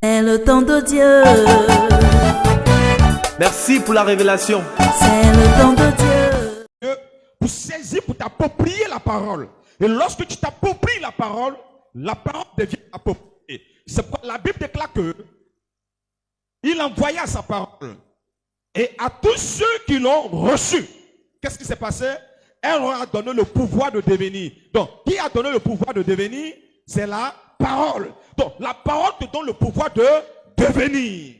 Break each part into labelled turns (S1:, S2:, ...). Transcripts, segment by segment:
S1: C'est le temps de Dieu.
S2: Merci pour la révélation.
S1: C'est le temps de Dieu.
S3: Pour saisir, pour t'approprier la parole. Et lorsque tu t'appropries la parole devient appropriée. C'est pourquoi la Bible déclare que il envoya sa parole. Et à tous ceux qui l'ont reçu, qu'est-ce qui s'est passé? Elle leur a donné le pouvoir de devenir. Donc, qui a donné le pouvoir de devenir? C'est la parole. Donc, la parole te donne le pouvoir de devenir.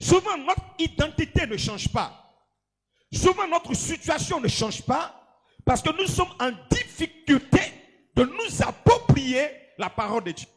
S3: Souvent, notre identité ne change pas. Souvent, notre situation ne change pas parce que nous sommes en difficulté de nous approprier la parole de Dieu.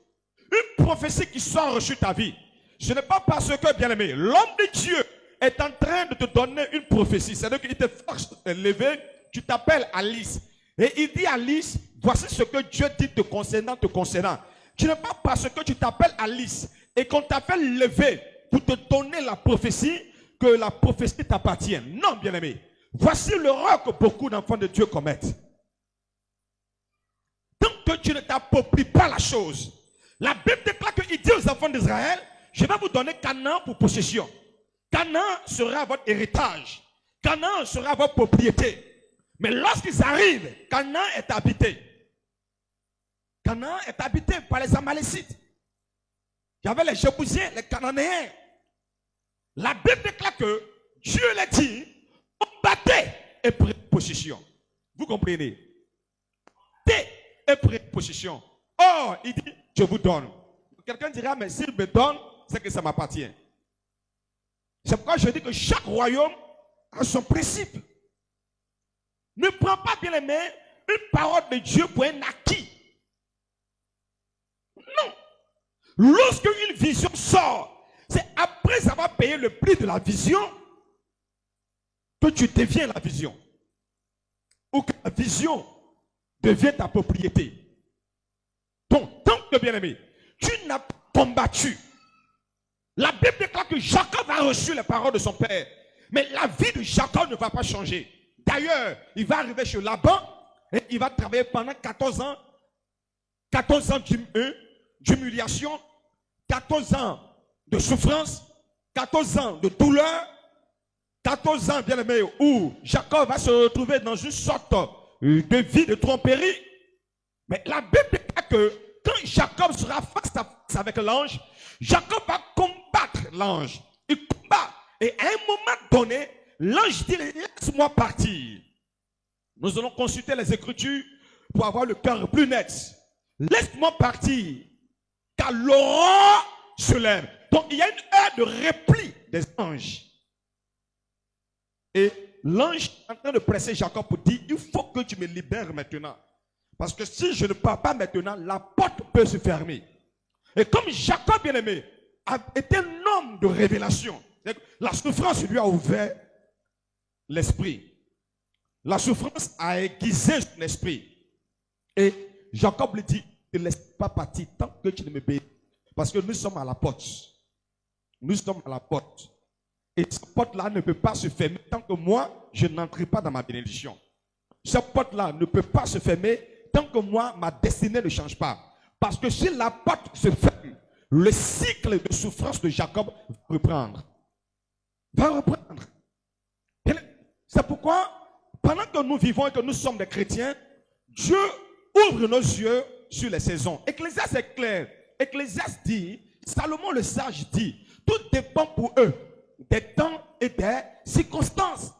S3: Une prophétie qui soit reçue ta vie, ce n'est pas parce que, bien aimé, l'homme de Dieu est en train de te donner une prophétie. C'est-à-dire qu'il te force de te lever, tu t'appelles Alice. Et il dit Alice, voici ce que Dieu dit te concernant, te concernant. Ce n'est pas parce que tu t'appelles Alice et qu'on t'a fait lever pour te donner la prophétie que la prophétie t'appartient. Non, bien aimé. Voici l'erreur que beaucoup d'enfants de Dieu commettent. Tant que tu ne t'appropries pas la chose, la Bible déclare qu'il dit aux enfants d'Israël, je vais vous donner Canaan pour possession. Canaan sera votre héritage. Canaan sera votre propriété. Mais lorsqu'ils arrivent, Canaan est habité. Canaan est habité par les Amalécites. Il y avait les Jébusiens, les Cananéens. La Bible déclare que Dieu l'a dit, combattez et prenez possession. Vous comprenez? Combattez et prenez possession. Or, il dit, je vous donne. Quelqu'un dira, mais s'il me donne, c'est que ça m'appartient. C'est pourquoi je dis que chaque royaume a son principe. Ne prends pas, bien aimé, une parole de Dieu pour un acquis. Non. Lorsqu'une vision sort, c'est après avoir payé le prix de la vision que tu deviens la vision. Ou que la vision devient ta propriété. Donc, tant que, bien aimé, tu n'as pas combattu. La Bible déclare que Jacob a reçu les paroles de son père. Mais la vie de Jacob ne va pas changer. D'ailleurs, il va arriver chez Laban et il va travailler pendant 14 ans. 14 ans d'humiliation, 14 ans de souffrance, 14 ans de douleur, 14 ans, bien aimé, où Jacob va se retrouver dans une sorte de vie de tromperie. Mais la Bible déclare que quand Jacob sera face à face avec l'ange, Jacob va combattre l'ange. Il combat. Et à un moment donné, l'ange dit, laisse-moi partir. Nous allons consulter les Écritures pour avoir le cœur plus net. Laisse-moi partir, car l'aurore se lève. Donc il y a une heure de repli des anges. Et l'ange est en train de presser Jacob pour dire, il faut que tu me libères maintenant. Parce que si je ne pars pas maintenant, la porte peut se fermer. Et comme Jacob, bien aimé, était un homme de révélation, la souffrance lui a ouvert l'esprit. La souffrance a aiguisé son esprit. Et Jacob lui dit, ne laisse pas partir tant que tu ne me bénis. Parce que nous sommes à la porte. Nous sommes à la porte. Et cette porte-là ne peut pas se fermer tant que moi, je n'entre pas dans ma bénédiction. Cette porte-là ne peut pas se fermer tant que moi, ma destinée ne change pas. Parce que si la porte se ferme, le cycle de souffrance de Jacob va reprendre. C'est pourquoi, pendant que nous vivons et que nous sommes des chrétiens, Dieu ouvre nos yeux sur les saisons. Ecclésiaste est clair. Ecclésiaste dit, Salomon le sage dit, tout dépend pour eux des temps et des circonstances.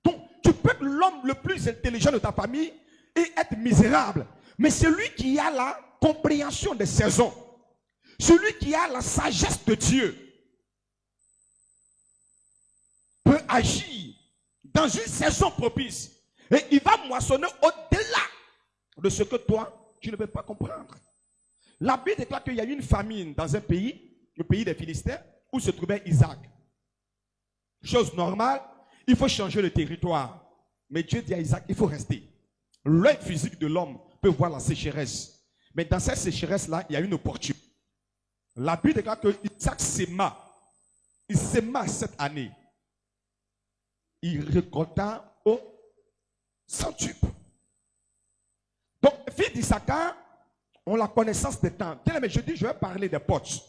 S3: Donc, tu peux être l'homme le plus intelligent de ta famille et être misérable. Mais celui qui a la compréhension des saisons, celui qui a la sagesse de Dieu, peut agir dans une saison propice. Et il va moissonner au-delà de ce que toi, tu ne peux pas comprendre. La Bible déclare qu'il y a eu une famine dans un pays, le pays des Philistins, où se trouvait Isaac. Chose normale, il faut changer le territoire. Mais Dieu dit à Isaac, il faut rester. L'œil physique de l'homme peut voir la sécheresse. Mais dans cette sécheresse-là, il y a une opportunité. La Bible déclare que Isaac s'aima. Il s'aima cette année. Il récolta au centuple. Donc, les filles d'Issachar ont la connaissance des temps. Mais je dis, je vais parler des potes.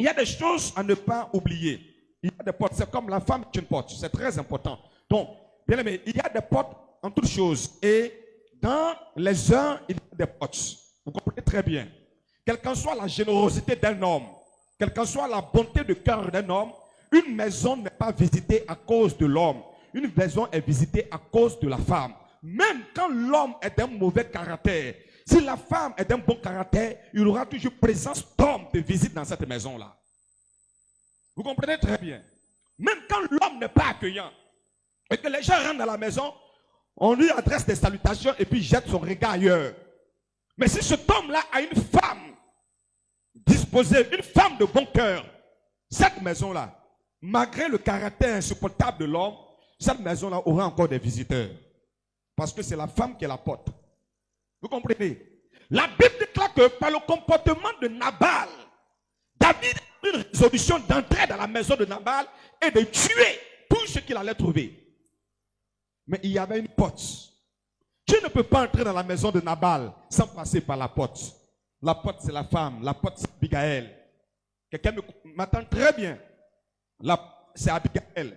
S3: il y a des choses à ne pas oublier. Il y a des portes, c'est comme la femme est une porte, c'est très important. Donc, bien aimé, il y a des portes en toutes choses. Et dans les uns, il y a des portes. Vous comprenez très bien. Quelle qu'en soit la générosité d'un homme, quelle qu'en soit la bonté de cœur d'un homme, une maison n'est pas visitée à cause de l'homme. Une maison est visitée à cause de la femme. Même quand l'homme est d'un mauvais caractère, si la femme est d'un bon caractère, il y aura toujours présence d'hommes de visite dans cette maison-là. Vous comprenez très bien. Même quand l'homme n'est pas accueillant et que les gens rentrent dans la maison, on lui adresse des salutations et puis jette son regard ailleurs. Mais si cet homme-là a une femme disposée, une femme de bon cœur, cette maison-là, malgré le caractère insupportable de l'homme, cette maison-là aura encore des visiteurs. Parce que c'est la femme qui est la porte. Vous comprenez? La Bible déclare que par le comportement de Nabal, David a eu une résolution d'entrer dans la maison de Nabal et de tuer tout ce qu'il allait trouver. Mais il y avait une porte. Tu ne peux pas entrer dans la maison de Nabal sans passer par la porte. La porte, c'est la femme. La porte, c'est Abigail. Quelqu'un m'attend très bien. C'est Abigail.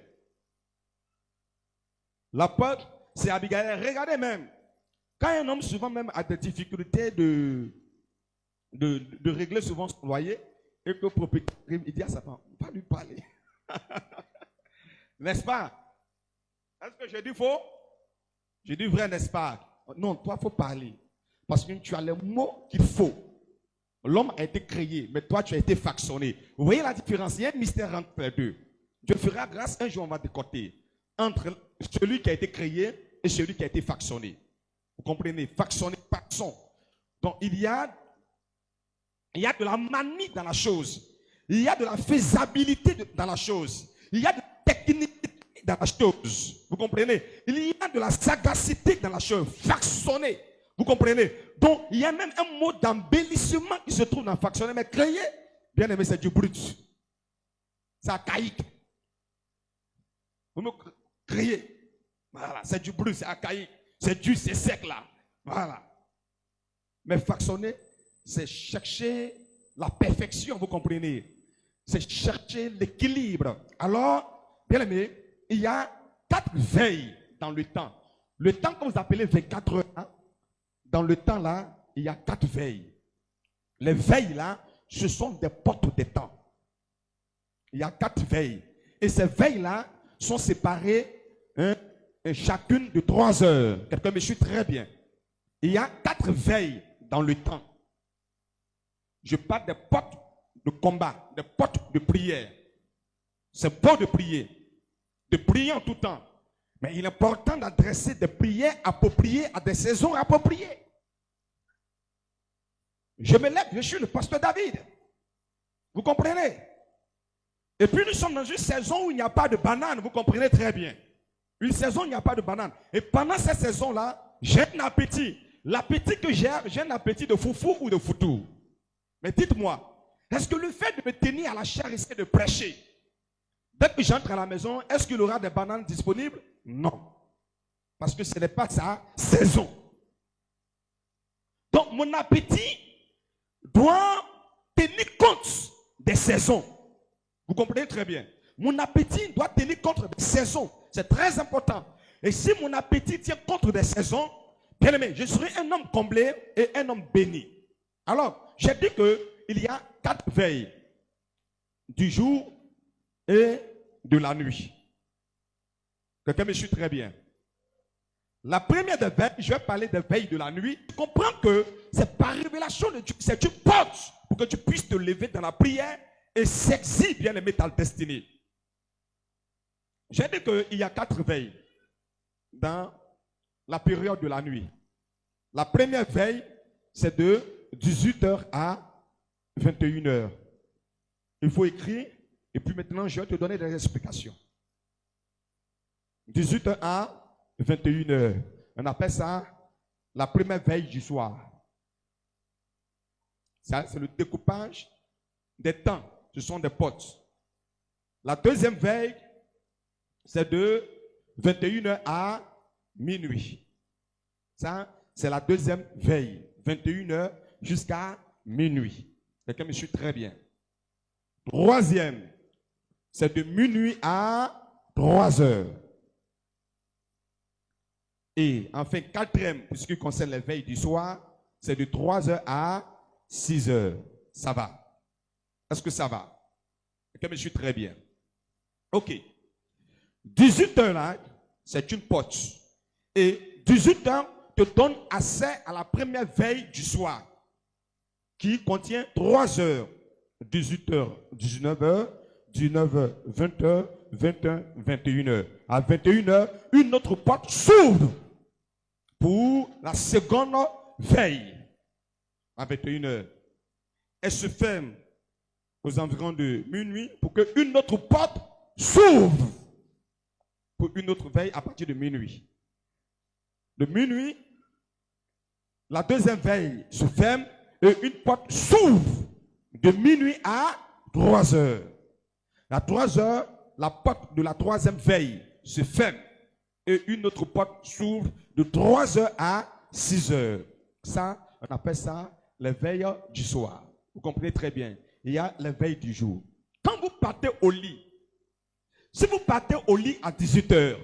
S3: La porte, c'est Abigail. Regardez même. Quand un homme souvent même a des difficultés de régler souvent son loyer, et que le propriétaire, il dit à sa femme, va lui parler. N'est-ce pas? Est-ce que j'ai dit faux? J'ai dit vrai, n'est-ce pas? Non, toi, il faut parler. Parce que tu as les mots qu'il faut. L'homme a été créé, mais toi, tu as été factionné. Vous voyez la différence? Il y a un mystère entre les deux. Dieu fera grâce, un jour on va décoter entre celui qui a été créé et celui qui a été factionné. Vous comprenez? Factionné, façon. Donc, il y a de la manie dans la chose. Il y a de la faisabilité dans la chose. Il y a de la technicité dans la chose. Vous comprenez? Il y a de la sagacité dans la chose. Factionné. Vous comprenez? Donc, il y a même un mot d'embellissement qui se trouve dans factionné. Mais créé, bien aimé, c'est du brut. C'est archaïque. Vous me créez. Voilà, c'est du brut, c'est archaïque. C'est dur, c'est sec là. Voilà. Mais factionner, c'est chercher la perfection, vous comprenez? C'est chercher l'équilibre. Alors, bien aimé, il y a 4 veilles dans le temps. Le temps que vous appelez 24 heures, hein, dans le temps là, il y a 4 veilles. Les veilles là, ce sont des portes de temps. Il y a 4 veilles. Et ces veilles là sont séparées, hein, chacune de 3 heures. Quelqu'un me suit très bien. Il y a 4 veilles dans le temps. Je parle des portes de combat, des portes de prière. C'est bon de prier en tout temps. Mais il est important d'adresser des prières appropriées à des saisons appropriées. Je me lève, je suis le pasteur David. Vous comprenez? Et puis nous sommes dans une saison où il n'y a pas de banane, vous comprenez très bien. Une saison où il n'y a pas de banane. Et pendant cette saison-là, j'ai un appétit. L'appétit que j'ai un appétit de foufou ou de foutou. Mais dites-moi, est-ce que le fait de me tenir à la chair et de prêcher, dès que j'entre à la maison, est-ce qu'il y aura des bananes disponibles? Non. Parce que ce n'est pas sa saison. Donc mon appétit doit tenir compte des saisons. Vous comprenez très bien. Mon appétit doit tenir compte des saisons. C'est très important. Et si mon appétit tient compte des saisons, bien aimé, je serai un homme comblé et un homme béni. Alors, j'ai dit qu'il y a 4 veilles. Du jour et de la nuit. Quelqu'un me suit très bien. La première des veilles, je vais parler des veilles de la nuit. Tu comprends que c'est par révélation de Dieu, c'est une porte pour que tu puisses te lever dans la prière et saisir bien aimé ta destinée. J'ai dit qu'il y a 4 veilles dans la période de la nuit. La première veille, c'est de 18h à 21h. Il faut écrire, et puis maintenant, je vais te donner des explications. 18h à 21h. On appelle ça la première veille du soir. Ça, c'est le découpage des temps. Ce sont des portes. La deuxième veille, c'est de 21h à minuit. Ça, c'est la deuxième veille. 21h jusqu'à minuit. Quelqu'un me suit très bien. Troisième, c'est de minuit à 3 heures. Et enfin, quatrième, pour ce qui concerne les veilles du soir, c'est de 3 heures à 6 heures. Ça va? Est-ce que ça va? Ok, mais je suis très bien. Ok. 18 heures là, c'est une porte. Et 18 heures te donne accès à la première veille du soir, qui contient 3 heures. 18 heures, 19 heures, 19 heures, 20 heures, 21, 21 heures. À 21 heures, une autre porte s'ouvre pour la seconde veille. À 21 heures. Elle se ferme aux environs de minuit pour qu'une autre porte s'ouvre pour une autre veille à partir de minuit. De minuit, la deuxième veille se ferme et une porte s'ouvre de minuit à 3 heures. À 3 heures, la porte de la troisième veille se ferme et une autre porte s'ouvre de 3 heures à 6 heures. Ça, on appelle ça les veilles du soir. Vous comprenez très bien. Il y a les veilles du jour. Quand vous partez au lit, si vous partez au lit à 18 heures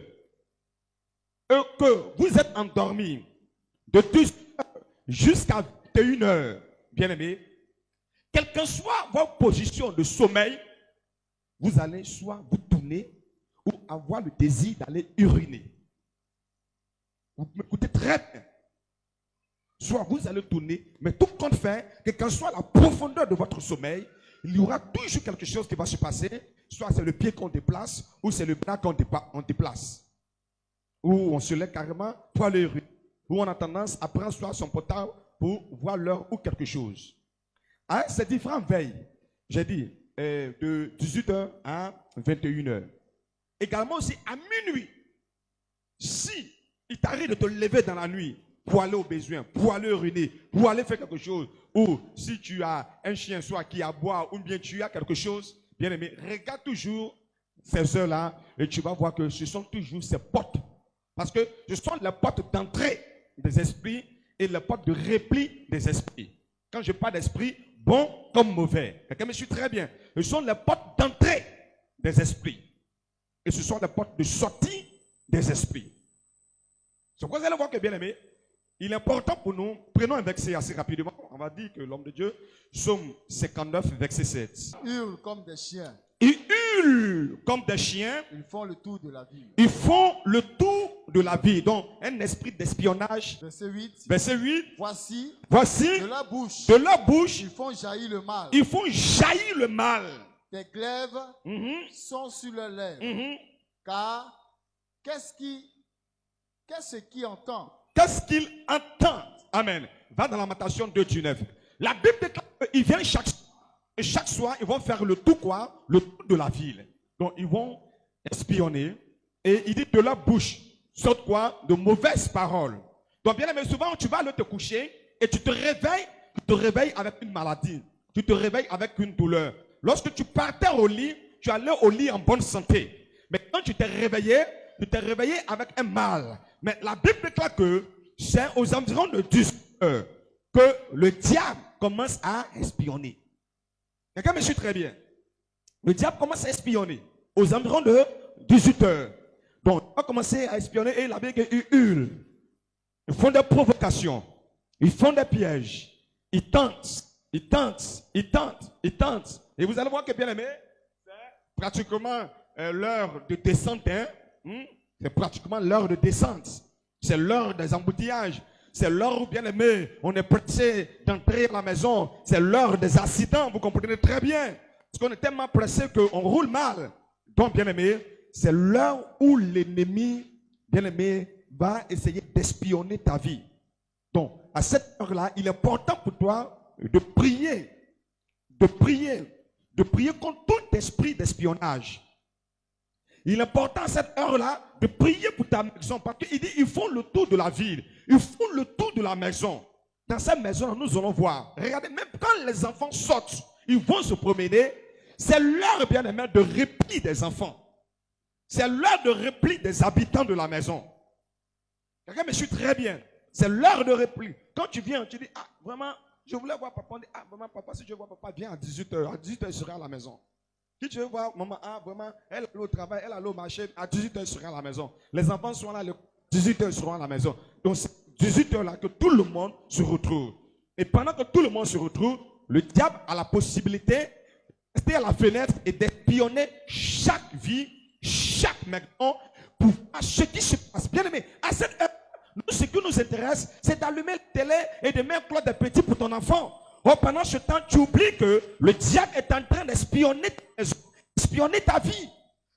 S3: et que vous êtes endormi de 18 heures jusqu'à 21 heures, bien aimé, quelle que soit votre position de sommeil, vous allez soit vous tourner ou avoir le désir d'aller uriner. Vous m'écoutez très bien. Soit vous allez tourner, mais tout compte fait, que quand soit la profondeur de votre sommeil, il y aura toujours quelque chose qui va se passer. Soit c'est le pied qu'on déplace, ou c'est le bras qu'on déplace. Ou on se lève carrément pour aller uriner. Ou on a tendance à prendre soit son portable pour voir l'heure ou quelque chose. À ces différentes veilles, j'ai dit de 18h à 21h. Également aussi à minuit, si il t'arrive de te lever dans la nuit pour aller au besoin, pour aller uriner, pour aller faire quelque chose, ou si tu as un chien soit qui aboie, ou bien tu as quelque chose, bien aimé, regarde toujours ces heures-là et tu vas voir que ce sont toujours ces portes. Parce que ce sont les portes d'entrée des esprits et les portes de repli des esprits. Quand je parle d'esprit, bon comme mauvais. Quelqu'un me suit très bien. Ce sont les portes d'entrée des esprits. Et ce sont les portes de sortie des esprits. C'est pourquoi vous allez voir que, bien aimé, il est important pour nous, prenons un verset assez rapidement. On va dire que l'homme de Dieu, Psaume 59, verset 7.
S2: Ils hurlent comme des chiens.
S3: Ils hurlent comme des chiens.
S2: Ils font le tour de la ville.
S3: Ils font le tour de la vie. Donc, un esprit d'espionnage.
S2: Verset 8.
S3: Verset 8.
S2: Voici,
S3: Voici,
S2: de la
S3: de leur bouche,
S2: ils font jaillir le mal.
S3: ils font jaillir le mal.
S2: Tes glaives
S3: Mhm,
S2: sont sur leurs lèvres.
S3: mhm.
S2: Car qu'est-ce qui entend?
S3: Qu'est-ce qu'il entend? Amen. Va dans Lamentation 2:9. La Bible déclare qu'ils viennent chaque soir, ils vont faire le tour quoi? Le tour de la ville. Donc, ils vont espionner. Et il dit de leur bouche sortent quoi? De mauvaises paroles. Donc, bien aimé, souvent, tu vas aller te coucher et tu te réveilles avec une maladie. Tu te réveilles avec une douleur. Lorsque tu partais au lit, tu allais au lit en bonne santé. Mais quand tu t'es réveillé avec un mal. Mais la Bible déclare que c'est aux environs de 10 heures que le diable commence à espionner. Quelqu'un me suit très bien. Le diable commence à espionner aux environs de 18 heures. Donc, il va commencer à espionner et la Bible dit qu'ils hurlent. Ils font des provocations. Ils font des pièges. Ils tentent. Ils tentent. Ils tentent. Ils tentent. Et vous allez voir que, bien aimé, c'est pratiquement l'heure de descente. Hein? C'est pratiquement l'heure de descente. C'est l'heure des embouteillages. C'est l'heure où, bien aimé, on est pressé d'entrer à la maison. C'est l'heure des accidents. Vous comprenez très bien. Parce qu'on est tellement pressé qu'on roule mal. Donc, bien aimé, c'est l'heure où l'ennemi, bien aimé, va essayer d'espionner ta vie. Donc, à cette heure-là, il est important pour toi de prier. De prier contre tout esprit d'espionnage. Il est important à cette heure-là de prier pour ta maison. Parce qu'il dit, ils font le tour de la ville. Ils font le tour de la maison. Dans cette maison, nous allons voir. Regardez, même quand les enfants sortent, ils vont se promener. C'est l'heure, bien aimé, de repli des enfants. C'est l'heure de repli des habitants de la maison. Quelqu'un me suit très bien. C'est l'heure de repli. Quand tu viens, tu dis, ah, vraiment, je voulais voir papa. On dit, ah, vraiment, papa, si je vois papa, viens à 18h. À 18h, je serai à la maison. Qui tu veux voir, maman, ah, vraiment, elle allait au travail, elle allait au marché, à 18h, elle sera à la maison. Les enfants sont là, à 18h, ils seront à la maison. Donc, c'est 18h là que tout le monde se retrouve. Et pendant que tout le monde se retrouve, le diable a la possibilité de rester à la fenêtre et d'espionner chaque vie, chaque maison, pour voir ce qui se passe. Bien aimé, à cette heure, nous, ce qui nous intéresse, c'est d'allumer la télé et de mettre Claude des Petits pour ton enfant. Oh, pendant ce temps, tu oublies que le diable est en train d'espionner ta vie.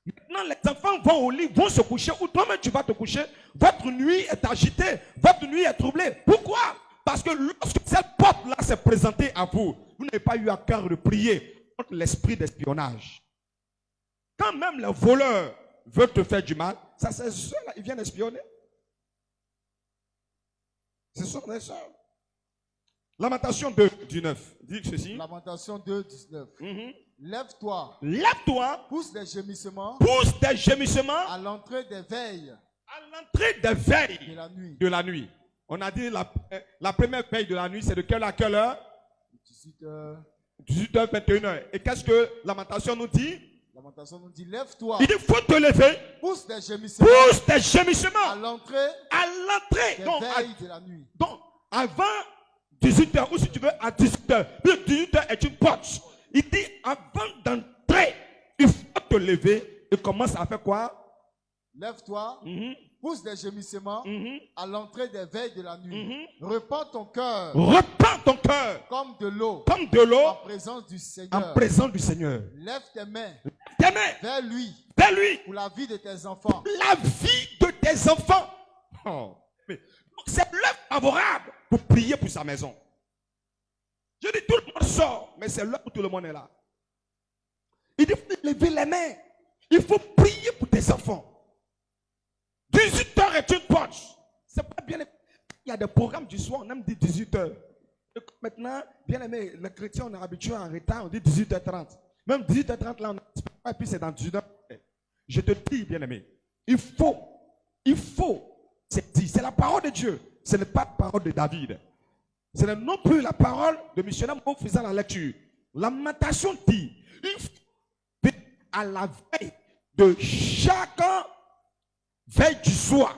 S3: Maintenant, les enfants vont au lit, vont se coucher, ou toi-même tu vas te coucher. Votre nuit est agitée, votre nuit est troublée. Pourquoi? Parce que lorsque cette porte-là s'est présentée à vous, vous n'avez pas eu à cœur de prier contre l'esprit d'espionnage. Quand même les voleurs veulent te faire du mal, ça c'est ceux-là, ils viennent espionner. Ce sont des sœurs. Lamentation 2, 19. Dis ceci.
S2: Lamentation 2, 19. Lève-toi.
S3: Lève-toi.
S2: Pousse des gémissements.
S3: Pousse des gémissements.
S2: À l'entrée des veilles.
S3: À l'entrée des veilles.
S2: De la nuit.
S3: De la nuit. On a dit la première veille de la nuit, c'est de quelle à quelle heure?
S2: 18h.
S3: 18h, 21h. Et qu'est-ce que Lamentation nous dit?
S2: Lamentation nous dit, lève-toi.
S3: Il dit, faut te lever.
S2: Pousse des gémissements.
S3: Pousse des gémissements.
S2: À l'entrée.
S3: À l'entrée.
S2: Des veilles de la nuit.
S3: Donc, avant 18h, ou si tu veux, à 18h. Puis 18h est une porte. Il dit, avant d'entrer, il faut te lever et commence à faire quoi?
S2: Lève-toi. Pousse des gémissements à l'entrée des veilles de la nuit. Repends ton cœur.
S3: Repends ton cœur.
S2: Comme de l'eau.
S3: Comme de l'eau.
S2: En présence du Seigneur.
S3: En présence du Seigneur.
S2: Lève tes mains.
S3: Tes mains.
S2: Vers lui.
S3: Vers lui.
S2: Pour la vie de tes enfants.
S3: La vie de tes enfants. Oh. C'est l'heure favorable pour prier pour sa maison. Je dis tout le monde sort, mais c'est l'heure où tout le monde est là. Il dit, il faut lever les mains. Il faut prier pour tes enfants. 18h est une porte. C'est pas bien. Il y a des programmes du soir, on aime dire 18h. Maintenant, bien aimé, les chrétiens, on est habitué en retard, on dit 18h30. Même 18h30, là, on pas, et puis c'est dans 18h. Je te dis, bien aimé, il faut, c'est dit, c'est la parole de Dieu. Ce n'est pas la parole de David. Ce n'est non plus la parole de missionnaire en faisant la lecture. Lamentation dit, il faut à la veille de chaque veille du soir.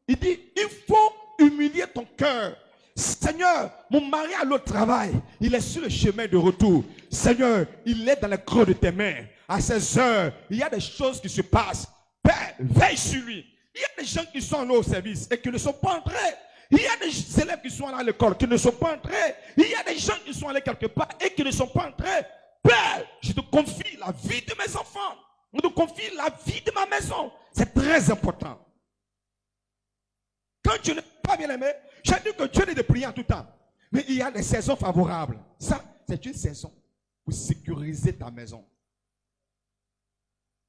S3: Il dit, il faut humilier ton cœur. Seigneur, mon mari a le travail. Il est sur le chemin de retour. Seigneur, il est dans le creux de tes mains. À ces heures, il y a des choses qui se passent. Père, veille sur lui. Il y a des gens qui sont là au service et qui ne sont pas entrés. Il y a des élèves qui sont là à l'école qui ne sont pas entrés. Il y a des gens qui sont allés quelque part et qui ne sont pas entrés. Père, je te confie la vie de mes enfants. Je te confie la vie de ma maison. C'est très important. Quand tu n'es pas bien aimé, j'ai dit que Dieu est de prier en tout temps. Mais il y a des saisons favorables. Ça, c'est une saison pour sécuriser ta maison.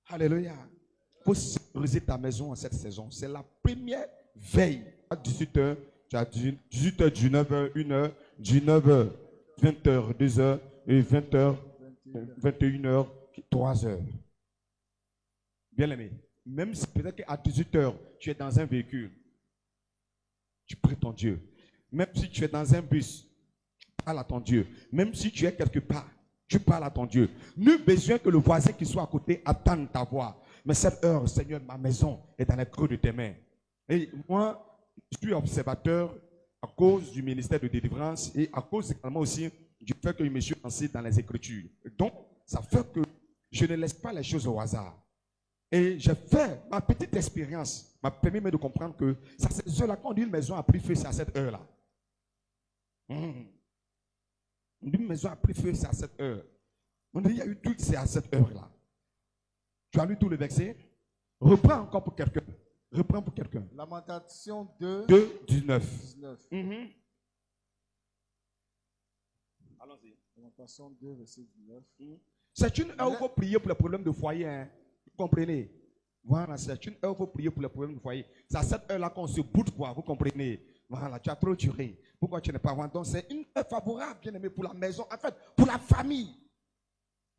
S3: Alléluia. Pour sécuriser ta maison en cette saison. C'est la première veille. À 18h, tu as 18h, 19h, 1h, 19h, 20h, 2h, et 20h, 21h, 3h. Bien aimé. Même si peut-être qu'à 18h, tu es dans un véhicule, tu pries ton Dieu. Même si tu es dans un bus, tu parles à ton Dieu. Même si tu es quelque part, tu parles à ton Dieu. Nul besoin que le voisin qui soit à côté attende ta voix. Mais cette heure, Seigneur, ma maison est dans les creux de tes mains. Et moi, je suis observateur à cause du ministère de délivrance et à cause également aussi du fait que je me suis lancé dans les Écritures. Donc, ça fait que je ne laisse pas les choses au hasard. Et j'ai fait ma petite expérience, m'a permis de comprendre que c'est à cette heure-là, quand on dit une maison a pris feu, c'est à cette heure-là. On dit une maison a pris feu, c'est à cette heure. On dit il y a eu tout, c'est à cette heure-là. Tu as lu tout le verset? Reprends encore pour quelqu'un. Reprends pour quelqu'un.
S2: Lamentation 2,
S3: 19.
S2: Allons-y. Lamentation 2, verset 19.
S3: C'est une heure où il faut prier pour les problèmes de foyer. Hein. Vous comprenez? Voilà, c'est une heure où il faut prier pour les problèmes de foyer. C'est à cette heure-là qu'on se boude quoi. Vous comprenez? Voilà, tu as trop duré. Pourquoi tu n'es pas avant? Donc c'est une heure favorable, bien aimé, pour la maison. En fait, pour la famille.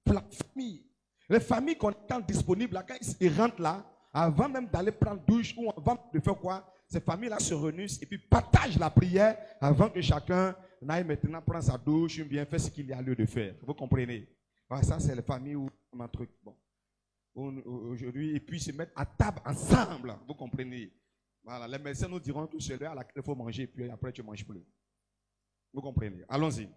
S3: Pour la famille. Les familles qu'on est disponibles, là, quand ils rentrent là, avant même d'aller prendre douche ou avant de faire quoi, ces familles-là se réunissent et puis partagent la prière avant que chacun n'aille maintenant prendre sa douche ou bien faire ce qu'il y a lieu de faire. Vous comprenez? Ah, ça, c'est les familles où un truc. Bon. Aujourd'hui, et puis se mettre à table ensemble. Vous comprenez? Voilà, les médecins nous diront que c'est l'heure à laquelle il faut manger, puis après tu ne manges plus. Vous comprenez? Allons-y.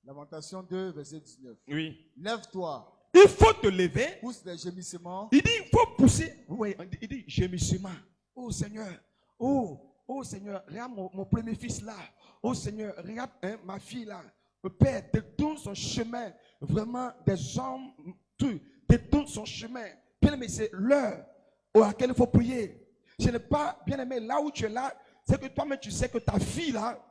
S2: Lamentation 2, verset 19.
S3: Oui.
S2: Lève-toi.
S3: Il faut te lever.
S2: Pousse des gémissements.
S3: Il dit, il faut pousser. Vous voyez, il dit, gémissement. Oh Seigneur. Oh Seigneur, regarde mon premier fils là. Oh Seigneur, regarde ma fille là. Le Père, détourne son chemin. Vraiment, des hommes, tout. Détourne son chemin. Bien aimé, c'est l'heure à laquelle il faut prier. Ce n'est pas, bien aimé, là où tu es là, c'est que toi-même tu sais que ta fille là,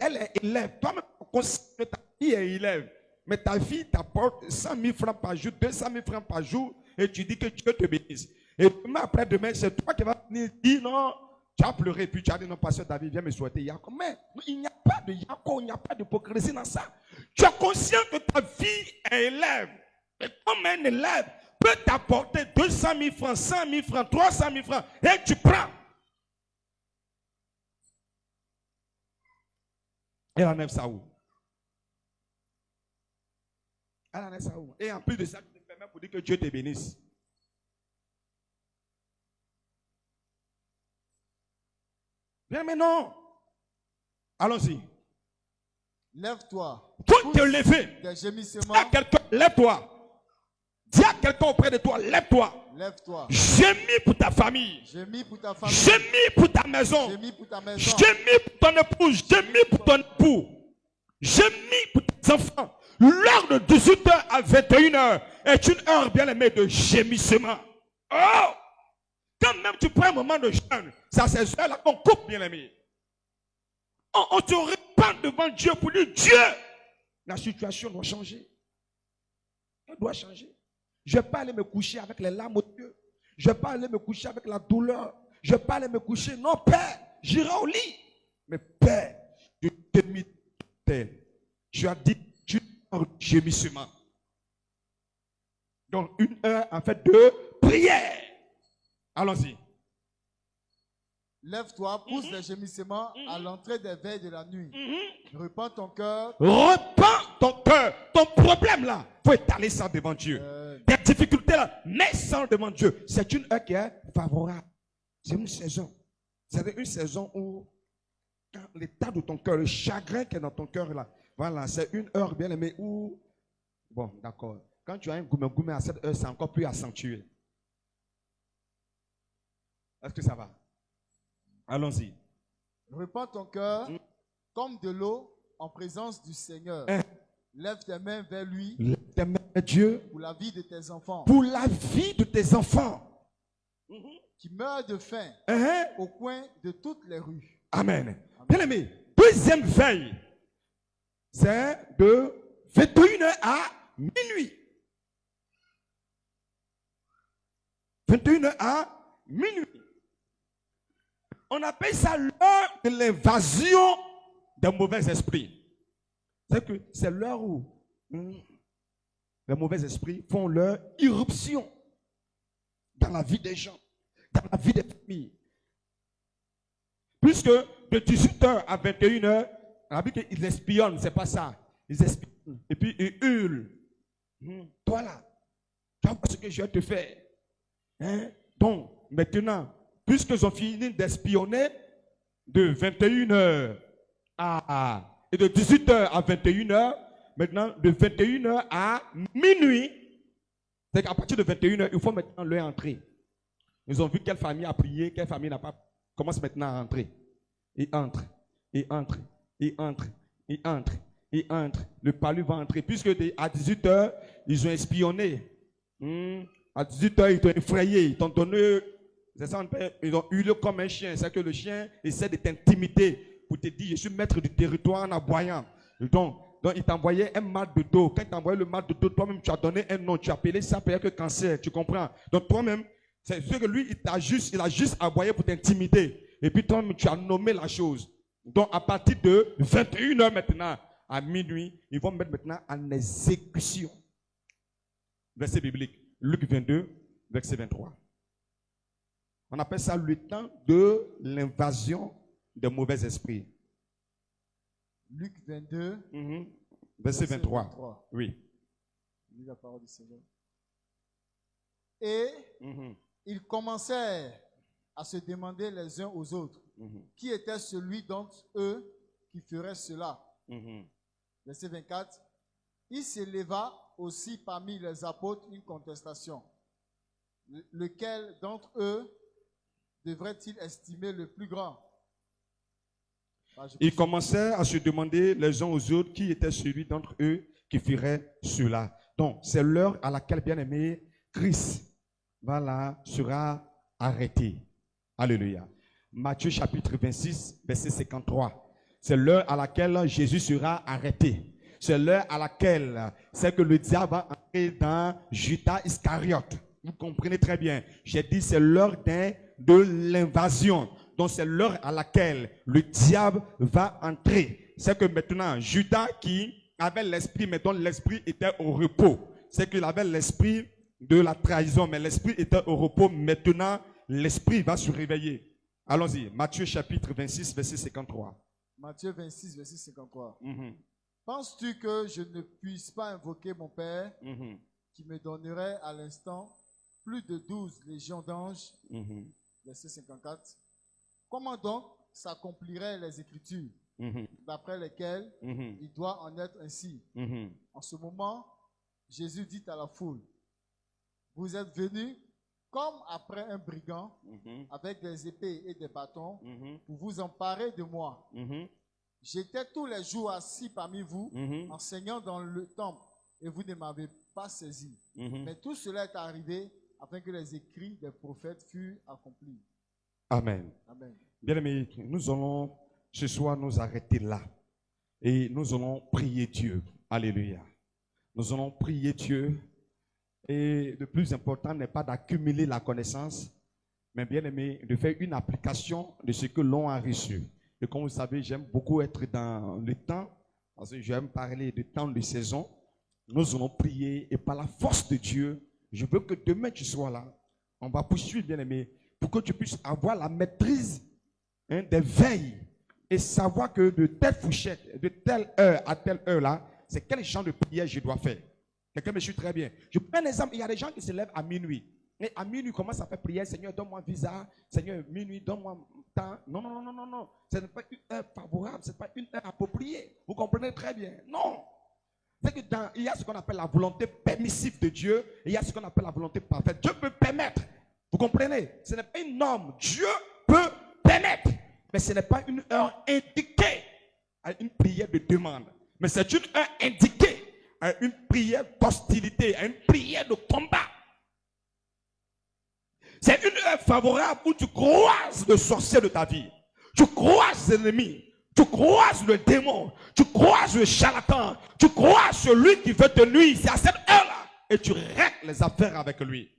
S3: elle est élève. Toi-même, tu considères que ta fille est élève. Mais ta fille t'apporte 100 000 francs par jour, 200 000 francs par jour, et tu dis que Dieu te bénisse. Et demain, après-demain, c'est toi qui vas venir dire non, tu as pleuré, puis tu as dit non, pasteur David, viens me souhaiter Yacob. Mais il n'y a pas de Yacob, il n'y a pas d'hypocrisie dans ça. Tu es conscient que ta fille est élève. Et comme un élève peut t'apporter 200 000 francs, 100 000 francs, 300 000 francs, et tu prends. Elle enlève ça où? Elle enlève ça où? Et en plus de ça, tu te permets pour dire que Dieu te bénisse. Bien, mais non. Allons-y.
S2: Lève-toi.
S3: Faut te lever.
S2: Des gémissements.
S3: Dis à quelqu'un, lève-toi. Dis à quelqu'un auprès de toi, lève-toi.
S2: Lève-toi.
S3: Gémis pour ta famille.
S2: Gémis pour ta famille.
S3: Gémis pour ta maison.
S2: Gémis pour ta maison.
S3: Gémis pour ton épouse. Gémis pour ton époux. Gémis pour tes enfants. L'heure de 18h à 21h est une heure bien aimée de gémissement. Oh! Quand même tu prends un moment de jeûne, c'est à ces heures-là qu'on coupe, bien aimé. On te répand devant Dieu pour dire, Dieu, la situation doit changer. Elle doit changer. Je ne vais pas aller me coucher avec les larmes aux yeux. Je ne vais pas aller me coucher avec la douleur. Je ne vais pas aller me coucher. Non, Père, j'irai au lit. Mais Père, je t'ai mis tel. Tu as dit, tu as un gémissement. Donc, une heure en fait de prière. Allons-y.
S2: Lève-toi, pousse des gémissements à l'entrée des veilles de la nuit. Repends ton cœur.
S3: Repends ton cœur. Ton problème là, il faut étaler ça devant Dieu. Tes difficultés là, mets ça devant Dieu. C'est une heure qui est favorable. C'est une saison. C'est une saison où l'état de ton cœur, le chagrin qui est dans ton cœur là, voilà, c'est une heure bien aimée où, bon, d'accord. Quand tu as un goumé à cette heure, c'est encore plus accentué. Est-ce que ça va? Allons-y.
S2: Repends ton cœur comme de l'eau en présence du Seigneur. Lève tes mains vers lui.
S3: Lève tes mains vers Dieu.
S2: Pour la vie de tes enfants.
S3: Pour la vie de tes enfants.
S2: Qui meurent de faim au coin de toutes les rues.
S3: Amen. Bien aimé, deuxième veille, c'est de 21h à minuit. 21h à minuit. On appelle ça l'heure de l'invasion des mauvais esprits. C'est que c'est l'heure où les mauvais esprits font leur irruption dans la vie des gens, dans la vie des familles. Puisque de 18h à 21h, on a vu qu'ils espionnent, c'est pas ça. Ils espionnent et puis ils hurlent. Toi là, tu vois ce que je vais te faire. Donc, maintenant, puisqu'ils ont fini d'espionner de 21h et de 18h à 21h, maintenant de 21h à minuit, c'est qu'à partir de 21h, il faut maintenant leur entrer. Ils ont vu quelle famille a prié, quelle famille n'a pas, commence maintenant à entrer. Ils entrent, ils entrent, ils entrent, ils entrent, ils entrent. Le palu va entrer, puisque à 18h, ils ont espionné. À 18h, ils t'ont effrayé, ils t'ont donné. C'est ça, ils ont hurlé comme un chien. C'est que le chien essaie de t'intimider pour te dire, je suis maître du territoire en aboyant. Donc il t'envoyait un mal de dos. Quand il t'envoyait le mal de dos, toi-même, tu as donné un nom. Tu as appelé ça peut-être que cancer. Tu comprends? Donc toi-même, c'est ce que lui, il a juste aboyé pour t'intimider. Et puis toi-même, tu as nommé la chose. Donc à partir de 21h maintenant, à minuit, ils vont mettre maintenant en exécution. Verset biblique. Luc 22, verset 23. On appelle ça le temps de l'invasion des mauvais esprits.
S2: Luc 22,
S3: verset 23. Oui.
S2: Lis la parole du Seigneur. Et ils commencèrent à se demander les uns aux autres qui était celui d'entre eux qui ferait cela. Verset 24. Il s'éleva aussi parmi les apôtres une contestation. Lequel d'entre eux devrait-il estimer le plus grand?
S3: Ils commençaient à se demander les uns aux autres qui était celui d'entre eux qui ferait cela. Donc, c'est l'heure à laquelle, bien-aimé, Christ sera arrêté. Alléluia. Matthieu chapitre 26, verset 53. C'est l'heure à laquelle Jésus sera arrêté. C'est l'heure à laquelle c'est que le diable va entrer dans Judas Iscariote. Vous comprenez très bien. J'ai dit c'est l'heure de l'invasion. Donc c'est l'heure à laquelle le diable va entrer. C'est que maintenant, Judas qui avait l'esprit, mais dont l'esprit était au repos. C'est qu'il avait l'esprit de la trahison, mais l'esprit était au repos. Maintenant, l'esprit va se réveiller. Allons-y. Matthieu chapitre 26, verset 53.
S2: Matthieu 26, verset 53. Penses-tu que je ne puisse pas invoquer mon Père qui me donnerait à l'instant plus de 12 légions d'anges? Verset 54. Comment donc s'accompliraient les Écritures d'après lesquelles il doit en être ainsi? En ce moment, Jésus dit à la foule, vous êtes venus comme après un brigand avec des épées et des bâtons pour vous emparer de moi. J'étais tous les jours assis parmi vous, enseignant dans le temple, et vous ne m'avez pas saisi. Mais tout cela est arrivé afin que les écrits des prophètes furent accomplis.
S3: Amen.
S2: Amen.
S3: Bien-aimés, nous allons ce soir nous arrêter là. Et nous allons prier Dieu. Alléluia. Nous allons prier Dieu. Et le plus important n'est pas d'accumuler la connaissance, mais bien aimé, de faire une application de ce que l'on a reçu. Et comme vous savez, j'aime beaucoup être dans le temps, parce que j'aime parler de temps de saison. Nous allons prier et par la force de Dieu, je veux que demain tu sois là. On va poursuivre, bien aimé, pour que tu puisses avoir la maîtrise des veilles et savoir que de telle fourchette, de telle heure à telle heure là, c'est quel genre de prière je dois faire. Quelqu'un me suit très bien. Je prends un exemple, il y a des gens qui se lèvent à minuit. Et à minuit, commencent à faire prière, Seigneur, donne-moi visa, Seigneur, minuit, donne-moi temps. Non, non, non, non, non. Ce n'est pas une heure favorable, ce n'est pas une heure appropriée. Vous comprenez très bien. Non. C'est que il y a ce qu'on appelle la volonté permissive de Dieu, et il y a ce qu'on appelle la volonté parfaite. Dieu peut permettre. Vous comprenez? Ce n'est pas une norme. Dieu peut permettre. Mais ce n'est pas une heure indiquée à une prière de demande. Mais c'est une heure indiquée à une prière d'hostilité, à une prière de combat. C'est une heure favorable où tu croises le sorcier de ta vie. Tu croises l'ennemi. Tu croises le démon. Tu croises le charlatan. Tu croises celui qui veut te nuire. C'est à cette heure-là. Et tu règles les affaires avec lui.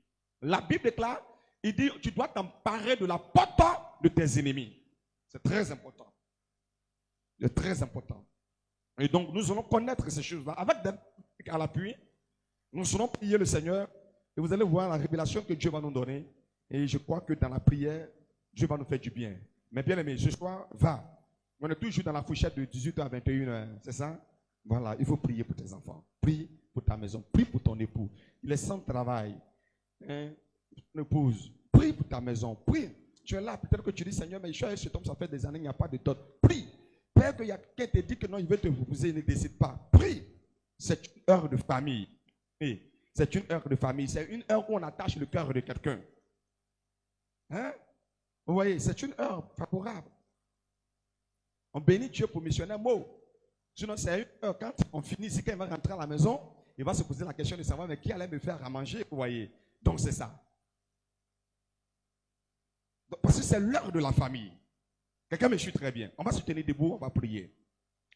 S3: La Bible déclare, il dit, tu dois t'emparer de la porte de tes ennemis. C'est très important. C'est très important. Et donc, nous allons connaître ces choses-là. Avec des à l'appui, nous allons prier le Seigneur. Et vous allez voir la révélation que Dieu va nous donner. Et je crois que dans la prière, Dieu va nous faire du bien. Mais bien aimé, ce soir, va. On est toujours dans la fourchette de 18h à 21h. C'est ça? Voilà, il faut prier pour tes enfants. Prie pour ta maison. Prie pour ton époux. Il est sans travail. Ton épouse. Prie pour ta maison. Prie. Tu es là, peut-être que tu dis, Seigneur, mais je suis avec cet homme, ça fait des années, il n'y a pas de dot. Prie. Peut-être qu'il y a quelqu'un qui te dit que non, il veut te proposer, il ne décide pas. Prie. C'est une heure de famille. C'est une heure de famille. C'est une heure où on attache le cœur de quelqu'un. Hein? Vous voyez, c'est une heure favorable. On bénit Dieu pour missionnaire mot. Sinon, c'est une heure. Quand on finit ici, quand il va rentrer à la maison, il va se poser la question de savoir mais qui allait me faire à manger. Vous voyez. Donc, c'est ça. Parce que c'est l'heure de la famille. Quelqu'un me suit très bien. On va se tenir debout, on va prier.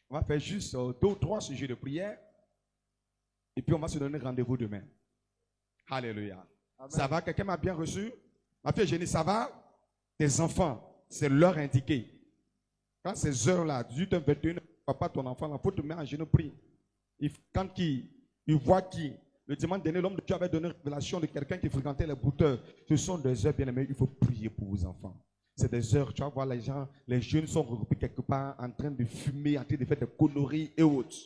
S3: On va faire juste 2 ou 3 sujets de prière. Et puis on va se donner rendez-vous demain. Alléluia. Amen. Ça va? Quelqu'un m'a bien reçu? Ma fille Génie, ça va? Tes enfants, c'est l'heure indiquée. Quand ces heures-là, 18h, 21h, papa, ton enfant, il faut te mettre en genoux, prie. Quand il voit qui? Le dimanche dernier, l'homme de Dieu avait donné une révélation de quelqu'un qui fréquentait les brouteurs. Ce sont des heures bien aimées, il faut prier pour vos enfants. C'est des heures, tu vas voir les gens, les jeunes sont regroupés quelque part en train de fumer, en train de faire des conneries et autres.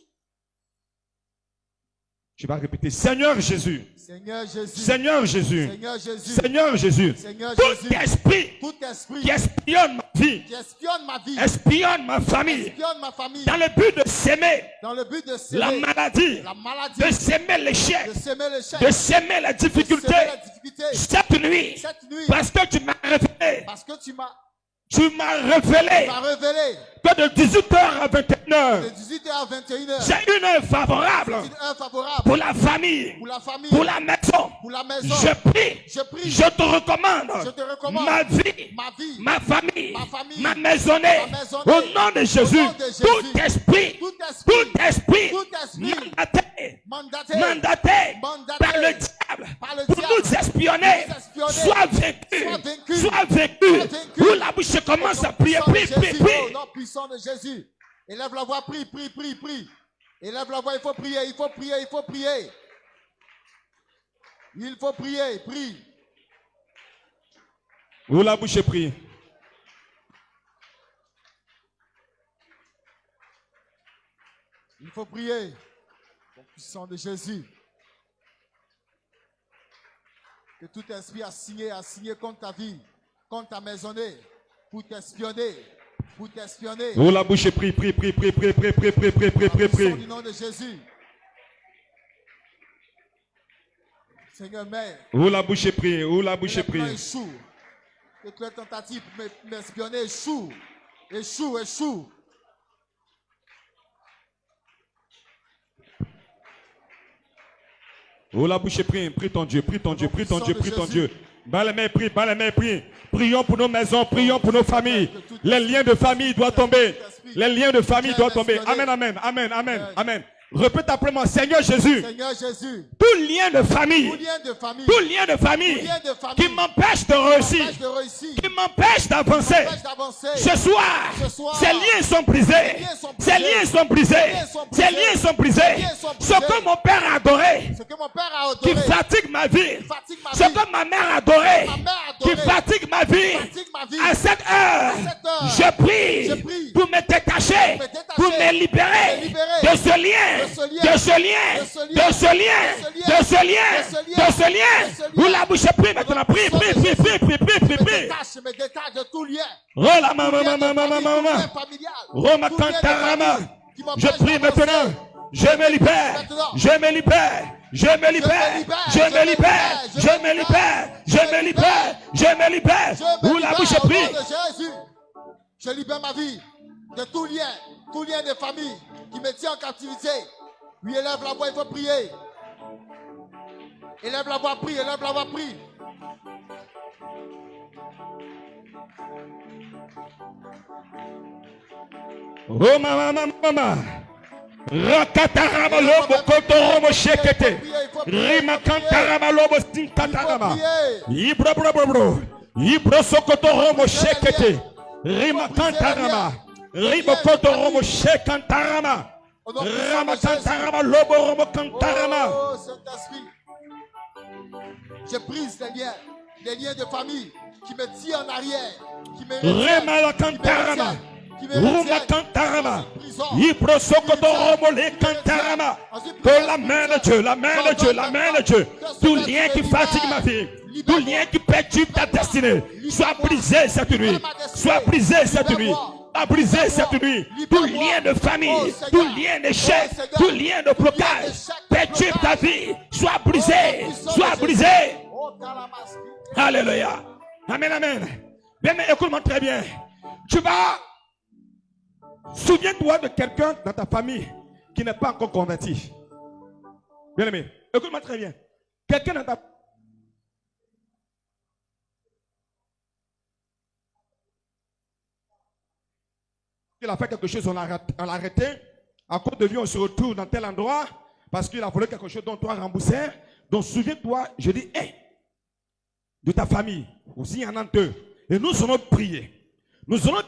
S3: Tu vas répéter, Seigneur Jésus.
S2: Seigneur Jésus.
S3: Seigneur Jésus.
S2: Seigneur Jésus.
S3: Seigneur Jésus.
S2: Seigneur
S3: Tout
S2: Jésus.
S3: esprit
S2: Tout esprit
S3: qui espionne ma vie,
S2: qui espionne ma vie,
S3: espionne ma famille,
S2: espionne ma famille,
S3: dans le but de s'aimer
S2: dans le but de
S3: la
S2: s'aimer
S3: maladie,
S2: la maladie,
S3: de s'aimer l'échec,
S2: de s'aimer l'échec,
S3: de s'aimer la
S2: de s'aimer
S3: difficulté.
S2: la difficulté.
S3: Cette nuit,
S2: Cette nuit,
S3: parce que tu m'as révélé,
S2: parce que tu m'as
S3: révélé
S2: révélé
S3: que de 18h à 21h,
S2: de 18h à 21h,
S3: j'ai une heure favorable
S2: une heure favorable
S3: pour la famille,
S2: pour la famille,
S3: pour la maison.
S2: pour la maison.
S3: Je prie,
S2: Je prie,
S3: je te recommande
S2: je te recommande
S3: ma vie,
S2: ma vie,
S3: ma famille,
S2: ma famille,
S3: ma maisonnée,
S2: ma maisonnée,
S3: au nom de Jésus.
S2: nom de Jésus.
S3: Tout esprit,
S2: tout esprit,
S3: tout esprit,
S2: tout esprit,
S3: mandaté,
S2: mandaté
S3: par le diable,
S2: par le
S3: pour
S2: diable,
S3: nous espionner,
S2: pour nous espionner,
S3: soit vaincu,
S2: soit vaincu,
S3: soit vaincu. Où la bouche commence à prier, prie, prie,
S2: Au
S3: prie.
S2: nom puissant de Jésus. Élève la voix, prie, prie, prie, prie. Élève la voix, il faut prier, il faut prier, il faut prier. Il faut prier, prie.
S3: Où la bouche prie.
S2: Il faut prier. Au puissant de Jésus. Que tout esprit a signé contre ta vie, contre ta maisonnée, pour t'espionner, pour t'espionner.
S3: Où la bouche prie, prie, prie, prie, prie, prie, prie, prie, prie, prie, prie, prie.
S2: Au nom de Jésus. Seigneur, mère.
S3: Où la bouche prie, où la bouche
S2: Que les plans
S3: prie.
S2: échouent. Que toutes les tentatives pour m'espionner échouent. Échouent, échouent.
S3: Où la bouche prie, prie ton Dieu, prie ton Dieu, prie ton Dieu, prie ton Dieu. Bas les mains, prie, bas les mains, prie. Prions pour nos maisons, prions pour nos familles. Les liens de famille doivent tomber. Les liens de famille doivent tomber. Amen, amen, amen, amen, amen. Répète après moi, Seigneur Jésus.
S2: Seigneur Jésus.
S3: Tout lien de famille,
S2: Tout lien de famille.
S3: tout lien de famille
S2: Tout lien de famille
S3: qui m'empêche de réussir,
S2: m'empêche de réussir.
S3: qui m'empêche d'avancer.
S2: M'empêche d'avancer.
S3: Ce soir,
S2: Ce soir,
S3: ces liens sont brisés.
S2: liens sont brisés.
S3: Ces liens sont brisés.
S2: liens sont
S3: Ces
S2: brisés.
S3: liens sont brisés.
S2: Ces liens sont
S3: Ce
S2: brisés.
S3: que mon père a adoré,
S2: Ce que mon père a
S3: qui
S2: adoré.
S3: fatigue ma vie.
S2: Fatigue ma
S3: Ce
S2: vie.
S3: que ma mère a adoré,
S2: Ma mère a
S3: qui
S2: adoré.
S3: fatigue ma vie.
S2: Fatigue ma vie.
S3: À cette heure,
S2: cette heure,
S3: je prie,
S2: je prie
S3: pour me détacher,
S2: pour me détacher,
S3: pour me libérer,
S2: me libérer
S3: de ce lien,
S2: de ce lien,
S3: de ce lien,
S2: de ce lien,
S3: de ce lien, de ce lien, de ce lien. Où la bouche prie maintenant, prie, prie, prie, prie, prie, prie, prie, prie.
S2: Je me détache de tout lien.
S3: Oh la maman, maman, maman, maman. Roma Kantarama. Je prie maintenant. Je me libère. Je me libère. Je me libère. Je me libère. Je me libère. Je me libère. Je me libère. Où la bouche
S2: Au nom
S3: prie.
S2: de Jésus, je libère ma vie de tout lien de famille qui me tient en captivité. Oui, élève la voix, il faut prier. Élève la voix, prie, élève la voix, prie.
S3: Oh maman, maman. Rakatarama lobo kotoromo shekete. Rima kantarama lobo sinkatarama. Ibro bro bro bro. Ibro sokotoromo shekete. Rima kantarama. Ribo kotoromo shekantarama. Rama kantarama lobo romo kantarama.
S2: Oh, Saint-Esprit. Je brise les liens de famille qui me tirent en arrière, qui me
S3: Rema la kantarama. Ruma kantarama. Ibro sokotoromo le kantarama. Que la main de Dieu, la main de Dieu, la main de Dieu. Tout lien qui fatigue ma vie, tout lien qui perturbe ta destinée, soit brisé cette nuit. Soit brisé cette nuit. A brisé cette nuit. Tout lien de famille, tout lien d'échec, tout lien de blocage, perturbe ta vie. Soit brisé, soit brisé. Alléluia. Amen, amen. Bien, mais écoute-moi très bien. Tu vas. Souviens-toi de quelqu'un dans ta famille qui n'est pas encore converti. Bien aimé, écoute-moi très bien. Quelqu'un dans ta il a fait quelque chose, on l'a arrêté. À cause de lui, on se retrouve dans tel endroit parce qu'il a volé quelque chose dont toi remboursé. Donc souviens-toi, je dis, hey, de ta famille, aussi il y en a deux. Et nous allons prier. Nous allons